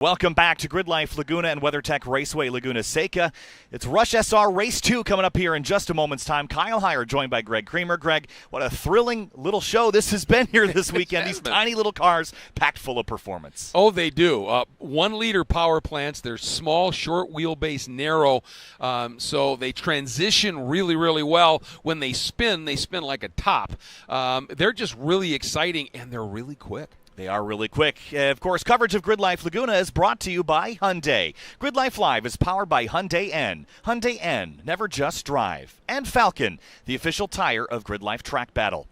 Welcome back to Gridlife Laguna and WeatherTech Raceway Laguna Seca. It's Rush SR Race 2 coming up here in just a moment's time. Kyle Heyer joined by Greg Creamer. Greg, what a thrilling little show this has been here this weekend. These tiny little cars packed full of performance. Oh, they do. 1 liter power plants. They're small, short wheelbase, narrow, so they transition really, really well. When they spin like a top. They're just really exciting, and they're really quick. They are really quick. Of course, coverage of Gridlife Laguna is brought to you by Hyundai. Gridlife Live is powered by Hyundai N. Hyundai N, never just drive. And Falcon, the official tire of Gridlife Track Battle.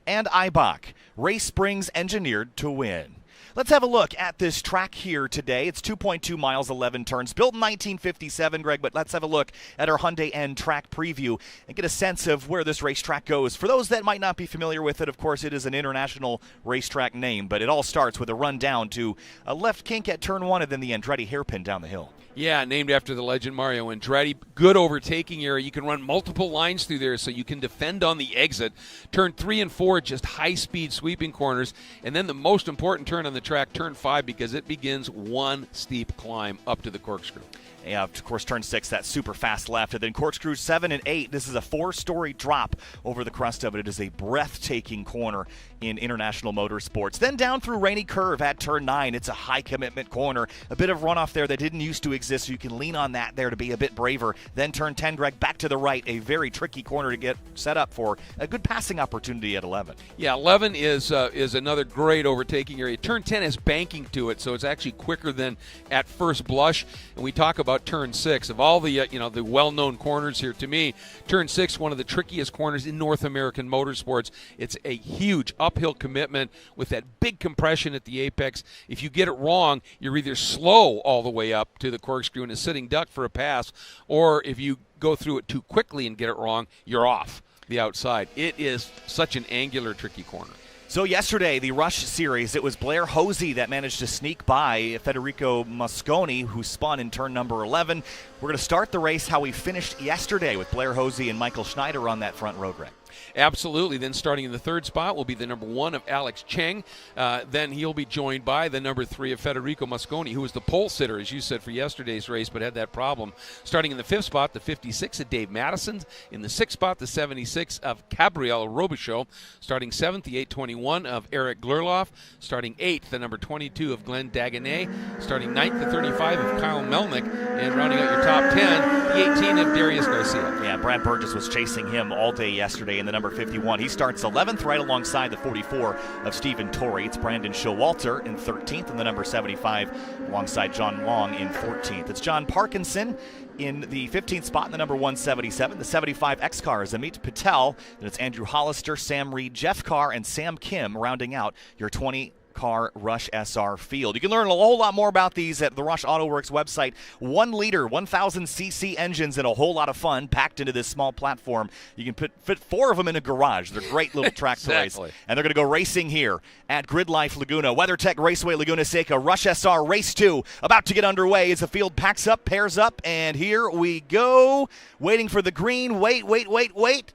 And Eibach, race springs engineered to win. Let's have a look at this track here today. It's 2.2 miles, 11 turns, built in 1957, Greg, but let's have a look at our Hyundai N track preview and get a sense of where this racetrack goes. For those that might not be familiar with it, of course, it is an international racetrack name, but it all starts with a run down to a left kink at turn 1 and then the Andretti hairpin down the hill. Yeah, named after the legend Mario Andretti. Good overtaking area. You can run multiple lines through there so you can defend on the exit. Turn 3 and 4, just high-speed sweeping corners. And then the most important turn on the track, turn 5, because it begins one steep climb up to the corkscrew. Yeah, of course, turn 6, that super fast left. And then corkscrew 7 and 8, this is a 4-story drop over the crest of it. It is a breathtaking corner in international motorsports. Then down through Rainy Curve at turn 9, it's a high-commitment corner. A bit of runoff there that didn't used to exist, so you can lean on that there to be a bit braver. Then turn 10, Greg, back to the right, a very tricky corner to get set up for a good passing opportunity at 11. Yeah, 11 is another great overtaking area. Turn 10 has banking to it, so it's actually quicker than at first blush. And we talk about turn 6. Of all the the well-known corners here, to me, turn 6, one of the trickiest corners in North American motorsports. It's a huge uphill commitment with that big compression at the apex. If you get it wrong, you're either slow all the way up to the corkscrew and a sitting duck for a pass, or if you go through it too quickly and get it wrong, you're off the outside. It is such an angular, tricky corner. So yesterday, the Rush Series, it was Blair Hosey that managed to sneak by Federico Mosconi, who spun in turn number 11. We're going to start the race how we finished yesterday with Blair Hosey and Michael Schneider on that front row, Greg. Absolutely. Then starting in the third spot will be the number 1 of Alex Cheng. Then he'll be joined by the number 3 of Federico Mosconi, who was the pole sitter, as you said, for yesterday's race, but had that problem. Starting in the 5th spot, the 56 of Dave Madison. In the 6th spot, the 76 of Gabriel Robichaud. Starting 7th, the 821 of Eric Glerloff. Starting 8th, the number 22 of Glenn Dagenet. Starting 9th, the 35 of Kyle Melnick. And rounding out your top 10, the 18 of Darius Garcia. Yeah, Brad Burgess was chasing him all day yesterday in the number 51. He starts 11th right alongside the 44 of Stephen Torrey. It's Brandon Showalter in 13th and the number 75 alongside John Long in 14th. It's John Parkinson in the 15th spot in the number 177. The 75 X-Car is Amit Patel. Then it's Andrew Hollister, Sam Reed, Jeff Carr, and Sam Kim rounding out your 20-car Rush SR field. You can learn a whole lot more about these at the Rush Auto Works website. 1 liter, 1,000cc engines and a whole lot of fun packed into this small platform. You can fit 4 of them in a garage. They're great little track toys. And they're going to go racing here at Gridlife Laguna. WeatherTech Raceway Laguna Seca, Rush SR Race 2 about to get underway as the field packs up, pairs up, and here we go. Waiting for the green. Wait.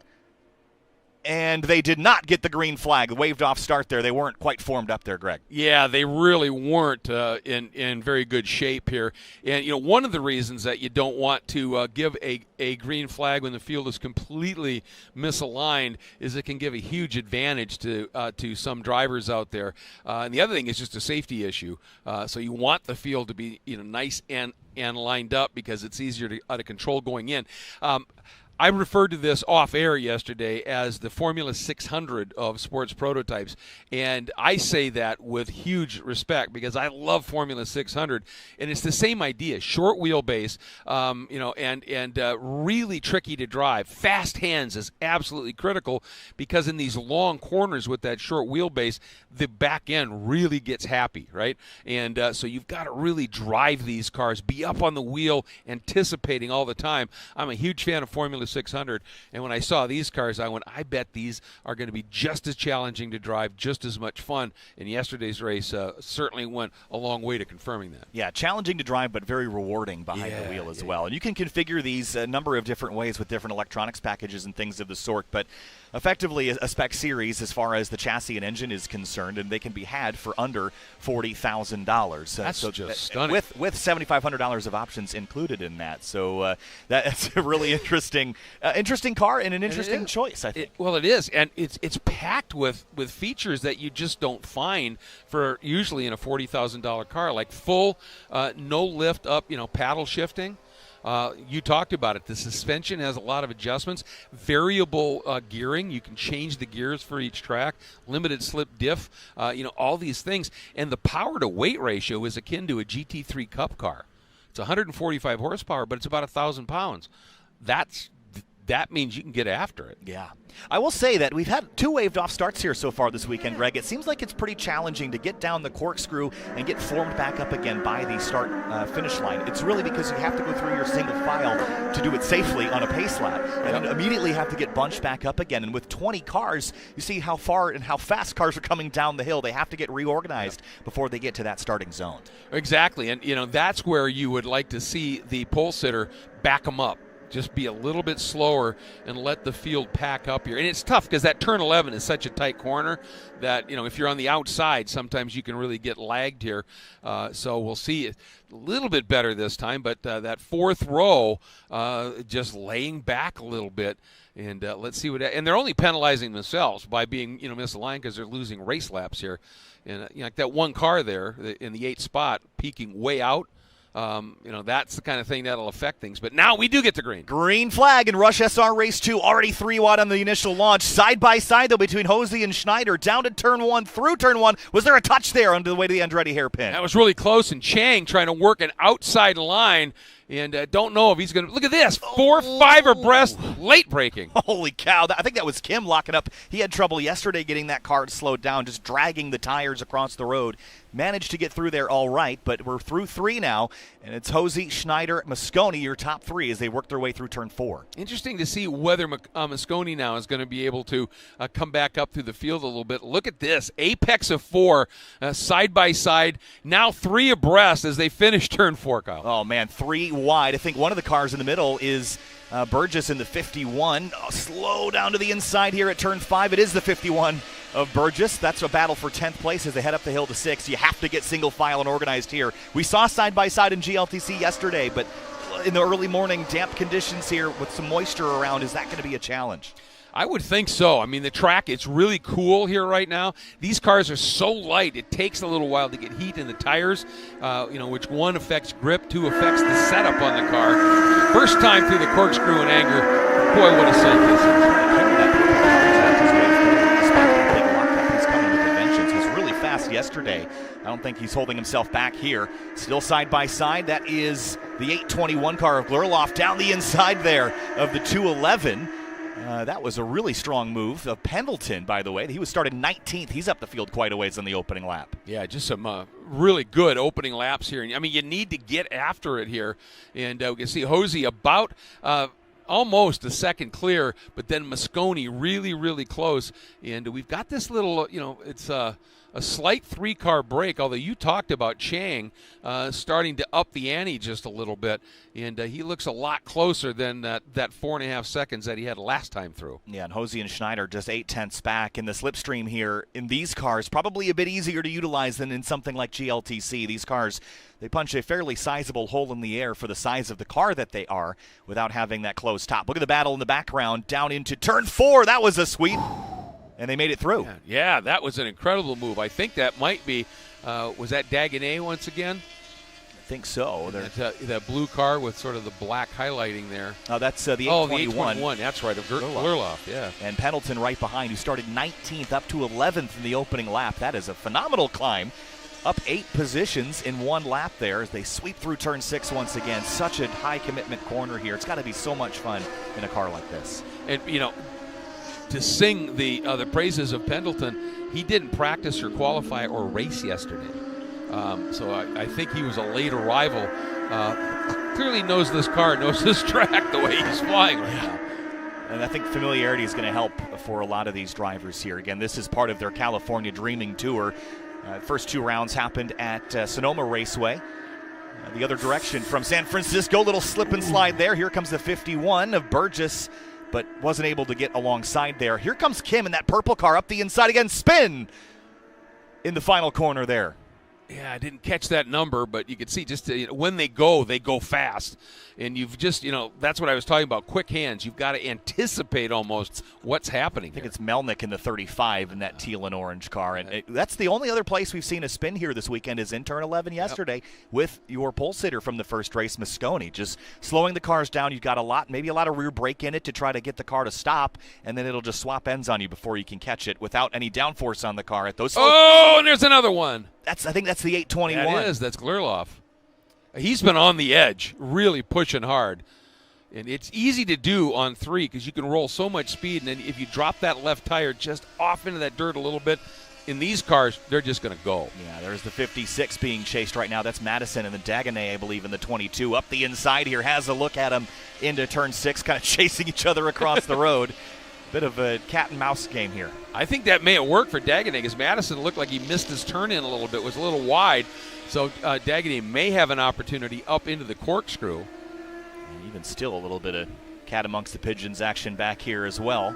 And they did not get the green flag. Waved off start there. They weren't quite formed up there, Greg. Yeah, they really weren't in very good shape here. And, one of the reasons that you don't want to give a green flag when the field is completely misaligned is it can give a huge advantage to some drivers out there. And the other thing is just a safety issue. So you want the field to be nice and lined up because it's easier to out of control going in. I referred to this off-air yesterday as the Formula 600 of sports prototypes, and I say that with huge respect because I love Formula 600, and it's the same idea: short wheelbase, and really tricky to drive. Fast hands is absolutely critical because in these long corners with that short wheelbase, the back end really gets happy, right? And so you've got to really drive these cars, be up on the wheel, anticipating all the time. I'm a huge fan of Formula 600. And when I saw these cars, I went, I bet these are going to be just as challenging to drive, just as much fun. And yesterday's race certainly went a long way to confirming that. Yeah, challenging to drive, but very rewarding behind the wheel as well. And you can configure these a number of different ways with different electronics packages and things of the sort, but effectively a spec series as far as the chassis and engine is concerned, and they can be had for under $40,000. That's so just stunning. With $7,500 of options included in that. So that's a really interesting car and an interesting choice, I think. Well, it is, and it's packed with features that you just don't find for usually in a $40,000 car, like full no lift up, paddle shifting. You talked about it. The suspension has a lot of adjustments. Variable gearing. You can change the gears for each track. Limited slip diff. All these things. And the power to weight ratio is akin to a GT3 Cup car. It's 145 horsepower, but it's about 1,000 pounds. That means you can get after it. Yeah. I will say that we've had 2 waved off starts here so far this weekend, Greg. It seems like it's pretty challenging to get down the corkscrew and get formed back up again by the start-finish line. It's really because you have to go through your single file to do it safely on a pace lap and then immediately have to get bunched back up again. And with 20 cars, you see how far and how fast cars are coming down the hill. They have to get reorganized before they get to that starting zone. Exactly. And, that's where you would like to see the pole sitter back them up. Just be a little bit slower and let the field pack up here. And it's tough because that turn 11 is such a tight corner that, if you're on the outside, sometimes you can really get lagged here. So we'll see a little bit better this time. But that fourth row, just laying back a little bit. And let's see and they're only penalizing themselves by being, misaligned because they're losing race laps here. And, like that one car there in the 8th spot, peaking way out. That's the kind of thing that'll affect things. But now we do get the green. Green flag in Rush SR Race 2. Already 3 wide on the initial launch. Side by side, though, between Hosey and Schneider. Down to turn 1, through turn 1. Was there a touch there on the way to the Andretti hairpin? That was really close, and Chang trying to work an outside line. And don't know if he's going to – look at this. 4-5 abreast, late braking. Holy cow. I think that was Kim locking up. He had trouble yesterday getting that car slowed down, just dragging the tires across the road. Managed to get through there all right, but we're through 3 now, and it's Hosey, Schneider, Mosconi, your top 3 as they work their way through turn 4. Interesting to see whether Mosconi now is going to be able to come back up through the field a little bit. Look at this. Apex of 4, side by side, now 3 abreast as they finish turn 4, Kyle. Oh, man, 3 wide. I think one of the cars in the middle is Burgess in the 51. Slow down to the inside here at turn 5. It is the 51 of Burgess. That's a battle for 10th place as they head up the hill to 6th. You have to get single file and organized here. We saw side-by-side in GLTC yesterday, but in the early morning damp conditions here with some moisture around, is that going to be a challenge? I would think so. I mean, the track, it's really cool here right now. These cars are so light, it takes a little while to get heat in the tires, which one affects grip, 2 affects the setup on the car. First time through the corkscrew in anger. Boy, what a sight this is. He's coming with inventions. He's really fast yesterday. I don't think he's holding himself back here. Still side by side. That is the 821 car of Glurloff down the inside there of the 211. That was a really strong move of Pendleton, by the way. He was started 19th. He's up the field quite a ways on the opening lap. Yeah, just some really good opening laps here. I mean, you need to get after it here. And we can see Hosey about almost a second clear, but then Mosconi really, really close. And we've got this little, it's a slight 3-car break, although you talked about Chang starting to up the ante just a little bit, and he looks a lot closer than that 4.5 seconds that he had last time through. Yeah, and Hosey and Schneider just 0.8 back, and the slipstream here in these cars probably a bit easier to utilize than in something like GLTC. These cars, they punch a fairly sizable hole in the air for the size of the car that they are without having that closed top. Look at the battle in the background down into turn 4. That was a sweep. And they made it through. Yeah, that was an incredible move. I think that might be, was that Dagenet once again? I think so. That blue car with sort of the black highlighting there. Oh, that's the 821. The 821, that's right, of Glurloff, yeah. And Pendleton right behind, who started 19th up to 11th in the opening lap. That is a phenomenal climb. Up 8 positions in 1 lap there as they sweep through turn 6 once again. Such a high-commitment corner here. It's got to be so much fun in a car like this. And, to sing the praises of Pendleton, he didn't practice or qualify or race yesterday. So I think he was a late arrival. Clearly knows this car, knows this track the way he's flying right now. And I think familiarity is going to help for a lot of these drivers here. Again, this is part of their California Dreaming Tour. First 2 rounds happened at Sonoma Raceway. The other direction from San Francisco, little slip and slide there. Here comes the 51 of Burgess, but wasn't able to get alongside there. Here comes Kim in that purple car up the inside again. Spin in the final corner there. Yeah, I didn't catch that number, but you can see just when they go fast. And you've just, that's what I was talking about, quick hands. You've got to anticipate almost what's happening. I think it's Melnick in the 35 in that teal and orange car. And that's the only other place we've seen a spin here this weekend is in turn 11 yesterday with your pole sitter from the first race, Mosconi. Just slowing the cars down. You've got maybe a lot of rear brake in it to try to get the car to stop, and then it'll just swap ends on you before you can catch it without any downforce on the car at those. Oh, and there's another one. I think that's the 821. That is. That's Glirloff. He's been on the edge, really pushing hard. And it's easy to do on 3 because you can roll so much speed, and then if you drop that left tire just off into that dirt a little bit, in these cars, they're just going to go. Yeah, there's the 56 being chased right now. That's Madison and the Dagonet, I believe, in the 22. Up the inside here, has a look at him into turn 6, kind of chasing each other across the road. Bit of a cat and mouse game here. I think that may have worked for Dagonet because Madison looked like he missed his turn in a little bit, was a little wide. So Dagonet may have an opportunity up into the corkscrew. And even still a little bit of cat amongst the pigeons action back here as well.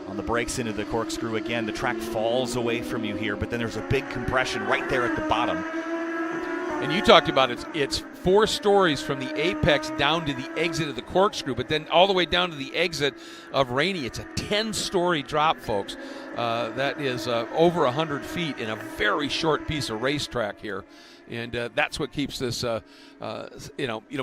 On the brakes into the corkscrew again, the track falls away from you here, but then there's a big compression right there at the bottom. And you talked about it's 4 stories from the apex down to the exit of the corkscrew, but then all the way down to the exit of Rainey. It's a 10-story drop, folks. That is over 100 feet in a very short piece of racetrack here. And that's what keeps this,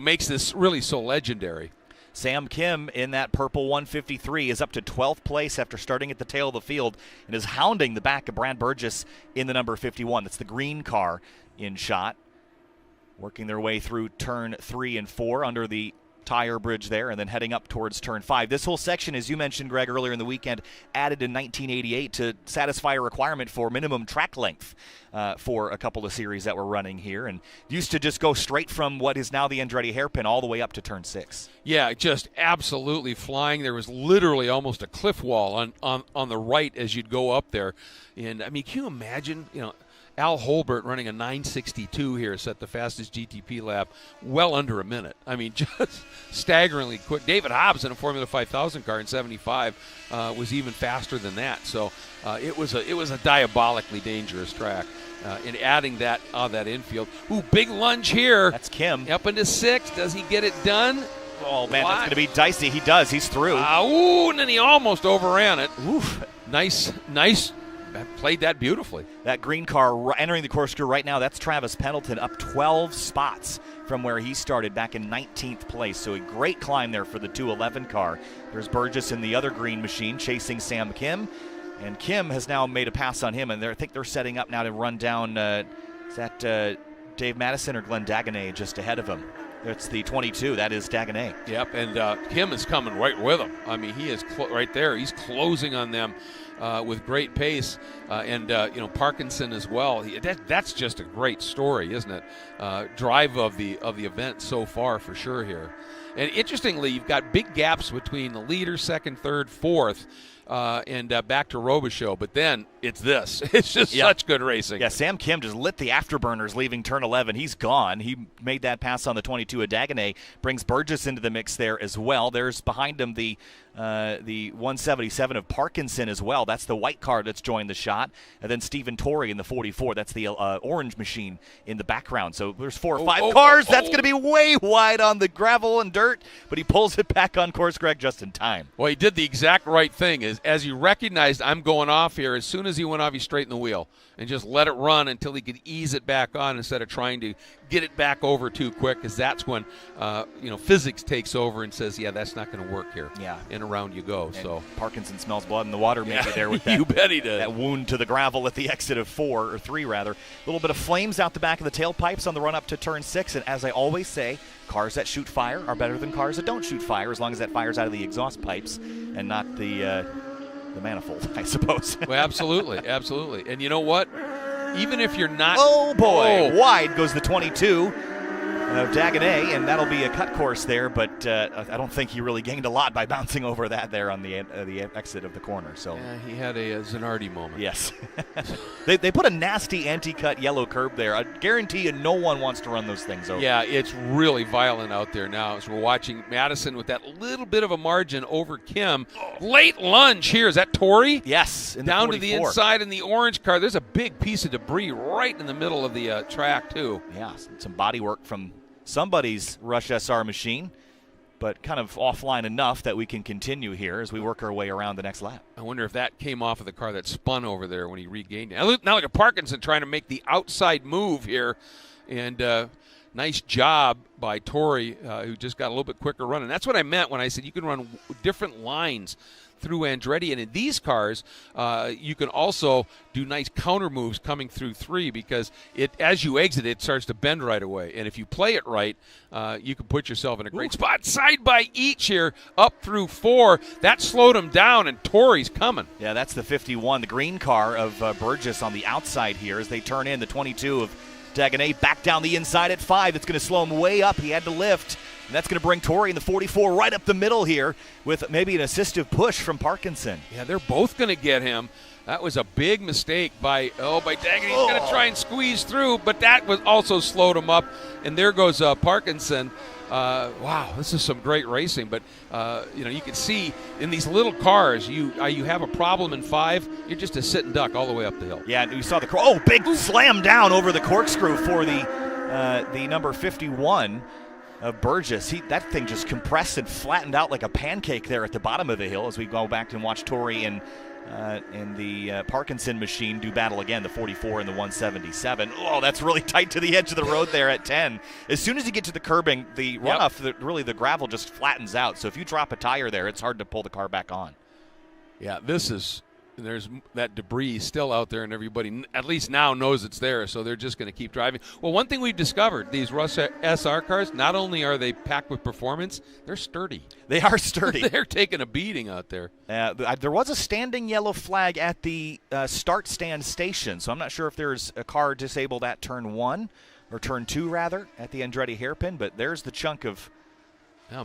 makes this really so legendary. Sam Kim in that purple 153 is up to 12th place after starting at the tail of the field and is hounding the back of Brad Burgess in the number 51. That's the green car in shot. Working their way through turn 3 and 4 under the tire bridge there and then heading up towards turn 5. This whole section, as you mentioned, Greg, earlier in the weekend, added in 1988 to satisfy a requirement for minimum track length for a couple of series that were running here, and used to just go straight from what is now the Andretti hairpin all the way up to turn 6. Yeah, just absolutely flying. There was literally almost a cliff wall on the right as you'd go up there. And, I mean, can you imagine, Al Holbert running a 962 here set the fastest GTP lap well under a minute. I mean, just staggeringly quick. David Hobbs in a Formula 5000 car in 75 was even faster than that. So it was a diabolically dangerous track. In adding that infield. Ooh, big lunge here. That's Kim. Up into 6. Does he get it done? Oh, man, that's going to be dicey. He does. He's through. And then he almost overran it. Oof. Nice. Played that beautifully. That green car entering the corkscrew right now, that's Travis Pendleton up 12 spots from where he started back in 19th place. So a great climb there for the 211 car. There's Burgess in the other green machine chasing Sam Kim. And Kim has now made a pass on him, and I think they're setting up now to run down, is that Dave Madison or Glenn Dagonet just ahead of him? It's the 22. That is Dagonet. Yep, and Kim is coming right with him. I mean, he is right there. He's closing on them with great pace, and Parkinson as well. That's just a great story, isn't it? Drive of the event so far for sure here. And interestingly, you've got big gaps between the leader, second, third, fourth. And back to Robichaux, but then it's this. It's just such good racing. Yeah, Sam Kim just lit the afterburners leaving turn 11. He's gone. He made that pass on the 22 of Dagonet, brings Burgess into the mix there as well. There's behind him the 177 of Parkinson as well. That's the white car that's joined the shot. And then Stephen Torrey in the 44. That's the orange machine in the background. So there's 4 or 5 cars. That's going to be way wide on the gravel and dirt, but he pulls it back on course, Greg, just in time. Well, he did the exact right thing. As he recognized I'm going off here, as soon as he went off, he straightened the wheel and just let it run until he could ease it back on instead of trying to get it back over too quick, because that's when physics takes over and says, yeah, that's not going to work here. Yeah. And around you go. And so Parkinson smells blood in the water maybe there with that. You bet he did. That wound to the gravel at the exit of 3 rather. A little bit of flames out the back of the tailpipes on the run up to turn 6, and as I always say, cars that shoot fire are better than cars that don't shoot fire, as long as that fire's out of the exhaust pipes and not the manifold, I suppose. Well, absolutely. And you know what? Even if you're not... Oh, boy. Wide goes the 22. Dagonet, and that'll be a cut course there, but I don't think he really gained a lot by bouncing over that there on the exit of the corner. So yeah, he had a Zanardi moment. Yes. they put a nasty anti-cut yellow curb there. I guarantee you no one wants to run those things over. Yeah, it's really violent out there now as we're watching Madison with that little bit of a margin over Kim. Late lunge here. Is that Torrey? Yes. Down to the inside in the orange car. There's a big piece of debris right in the middle of the track, too. Yeah, some body work from somebody's Rush SR machine, but kind of offline enough that we can continue here as we work our way around the next lap. I wonder if that came off of the car that spun over there when he regained it. Now look at Parkinson trying to make the outside move here, and nice job by Torrey, who just got a little bit quicker run. And that's what I meant when I said you can run different lines through Andretti, and in these cars you can also do nice counter moves coming through 3, because as you exit it starts to bend right away, and if you play it right you can put yourself in a great spot. Side by each here up through 4. That slowed him down, and Torrey's coming. Yeah, that's the 51, the green car of Burgess on the outside here as they turn in the 22 of Dagonet back down the inside at 5. It's going to slow him way up. He had to lift. And that's going to bring Torrey in the 44 right up the middle here with maybe an assistive push from Parkinson. Yeah, they're both going to get him. That was a big mistake by Dagonet. He's going to try and squeeze through, but that was also slowed him up. And there goes Parkinson. Wow, this is some great racing. But, you can see in these little cars, you have a problem in 5, you're just a sit and duck all the way up the hill. Yeah, and we saw the big slam down over the corkscrew for the number 51 of Burgess. That thing just compressed and flattened out like a pancake there at the bottom of the hill as we go back and watch Torrey and the Parkinson machine do battle again, the 44 and the 177. Oh, that's really tight to the edge of the road there at 10. As soon as you get to the curbing, the runoff, the gravel just flattens out. So if you drop a tire there, it's hard to pull the car back on. Yeah, there's that debris still out there, and everybody at least now knows it's there, so they're just going to keep driving. Well, one thing we've discovered, these Rush SR cars, not only are they packed with performance, they're sturdy. They are sturdy. They're taking a beating out there. There was a standing yellow flag at the start stand station, so I'm not sure if there's a car disabled at turn 1, or turn 2 rather, at the Andretti hairpin, but there's the chunk of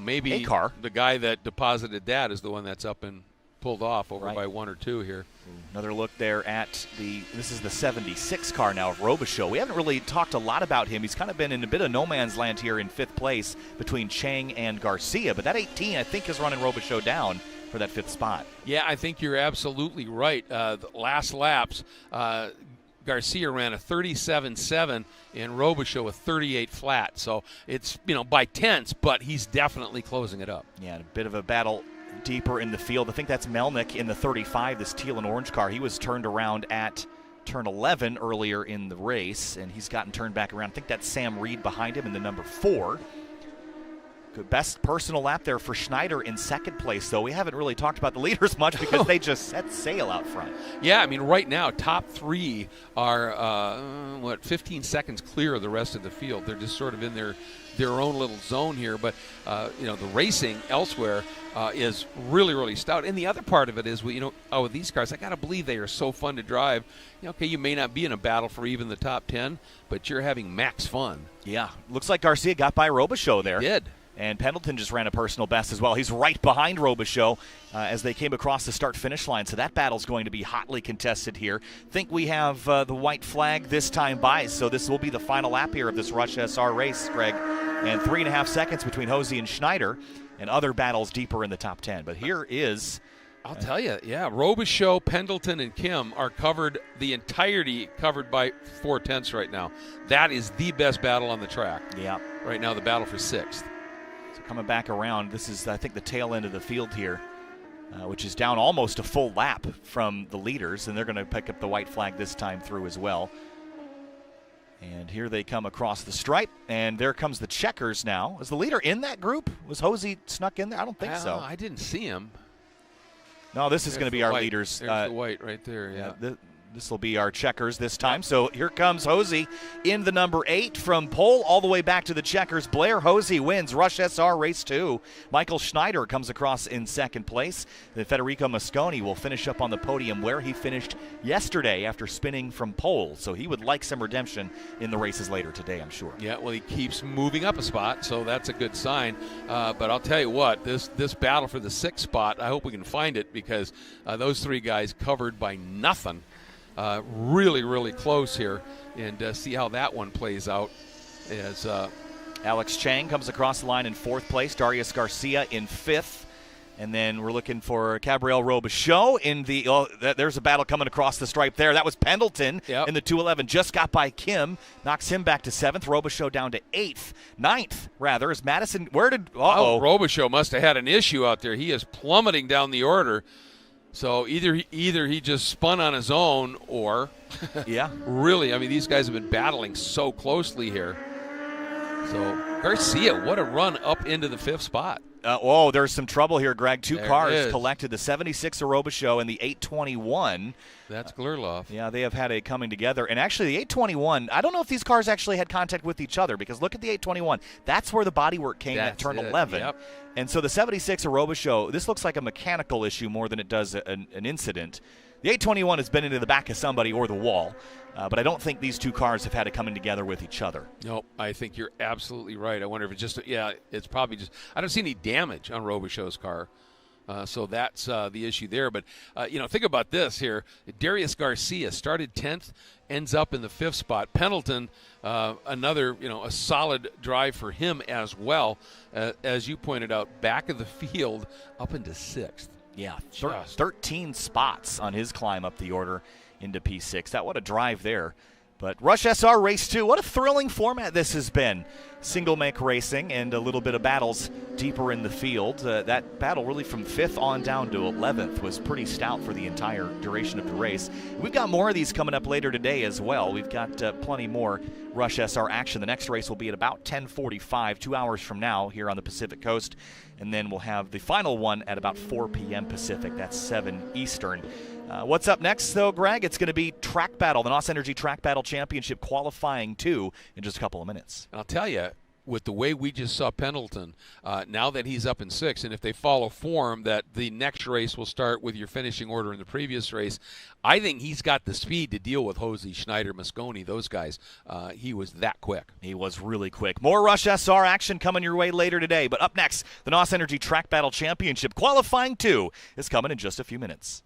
maybe a car. The guy that deposited that is the one that's up and pulled off over by 1 or 2 here. Another look there at this is the 76 car now of Robichaux. We haven't really talked a lot about him. He's kind of been in a bit of no man's land here in 5th place between Chang and Garcia, but that 18 I think is running Robichaux down for that 5th spot. Yeah, I think you're absolutely right. The last laps, Garcia ran a 37.7 and Robichaux a 38 flat. So it's, by tenths, but he's definitely closing it up. Yeah, a bit of a battle deeper in the field. I think that's Melnick in the 35, this teal and orange car. He was turned around at turn 11 earlier in the race, and he's gotten turned back around. I think that's Sam Reed behind him in the number 4. Good best personal lap there for Schneider in 2nd place, though. We haven't really talked about the leaders much because they just set sail out front. Yeah, right now, top 3 are, 15 seconds clear of the rest of the field. They're just sort of in their own little zone here, but the racing elsewhere is really, really stout. And the other part of it is, with these cars, I got to believe they are so fun to drive. Okay, you may not be in a battle for even the top 10, but you're having max fun. Yeah, looks like Garcia got by Robichaux there. Did. And Pendleton just ran a personal best as well. He's right behind Robichaux as they came across the start-finish line. So that battle's going to be hotly contested here. Think we have the white flag this time by. So this will be the final lap here of this Rush SR race, Greg. And 3.5 seconds between Hosey and Schneider, and other battles deeper in the top 10. But here is... I'll tell you, Robichaux, Pendleton, and Kim are covered by 4 tenths right now. That is the best battle on the track. Yeah. Right now, the battle for 6th. Coming back around, this is, I think, the tail end of the field here, which is down almost a full lap from the leaders, and they're going to pick up the white flag this time through as well. And here they come across the stripe, and there comes the checkers now. Is the leader in that group? Was Hosey snuck in there? I don't think so. I didn't see him. No, this is going to be our leaders. There's the white right there, yeah. This will be our checkers this time. So here comes Hosey in the number 8 from pole all the way back to the checkers. Blair Hosey wins Rush SR Race 2. Michael Schneider comes across in second place. Then Federico Mosconi will finish up on the podium where he finished yesterday after spinning from pole. So he would like some redemption in the races later today, I'm sure. Yeah, well, he keeps moving up a spot, so that's a good sign. But I'll tell you what, this battle for the 6th spot, I hope we can find it, because those 3 guys covered by nothing. Really, really close here, and see how that one plays out. As Alex Chang comes across the line in 4th place, Darius Garcia in 5th, and then we're looking for Gabriel Robichaud in the. There's a battle coming across the stripe there. That was Pendleton in the 211. Just got by Kim, knocks him back to 7th. Robichaud down to 8th, 9th rather. Is Madison? Where did? Robichaud must have had an issue out there. He is plummeting down the order. So either he just spun on his own, or really, I mean, these guys have been battling so closely here. So Garcia, what a run up into the 5th spot. There's some trouble here, Greg. Two cars collected, the 76 Robichaud and the 821. That's Glurloff. Yeah, they have had a coming together. And actually, the 821, I don't know if these cars actually had contact with each other, because look at the 821. That's where the bodywork came at turn 11. Yep. And so the 76 Robichaud, this looks like a mechanical issue more than it does an incident. The 821 has been into the back of somebody or the wall, but I don't think these two cars have had it coming together with each other. Nope, I think you're absolutely right. I wonder if it's just, it's probably just, I don't see any damage on Robichaud's car. So that's the issue there. But, think about this here. Darius Garcia started 10th, ends up in the 5th spot. Pendleton, another, a solid drive for him as well. As you pointed out, back of the field up into 6th. Yeah, 13 spots on his climb up the order into P6. What a drive there. But Rush SR Race 2, what a thrilling format this has been. Single make racing and a little bit of battles deeper in the field. That battle really from 5th on down to 11th was pretty stout for the entire duration of the race. We've got more of these coming up later today as well. We've got plenty more Rush SR action. The next race will be at about 10:45, 2 hours from now here on the Pacific Coast. And then we'll have the final one at about 4 p.m. Pacific. That's 7 Eastern. What's up next, though, Greg? It's going to be Track Battle, the NOS Energy Track Battle Championship qualifying 2 in just a couple of minutes. I'll tell you, with the way we just saw Pendleton, now that he's up in 6th, and if they follow form that the next race will start with your finishing order in the previous race, I think he's got the speed to deal with Hosey, Schneider, Mosconi, those guys. He was that quick. He was really quick. More Rush SR action coming your way later today. But up next, the NOS Energy Track Battle Championship qualifying 2 is coming in just a few minutes.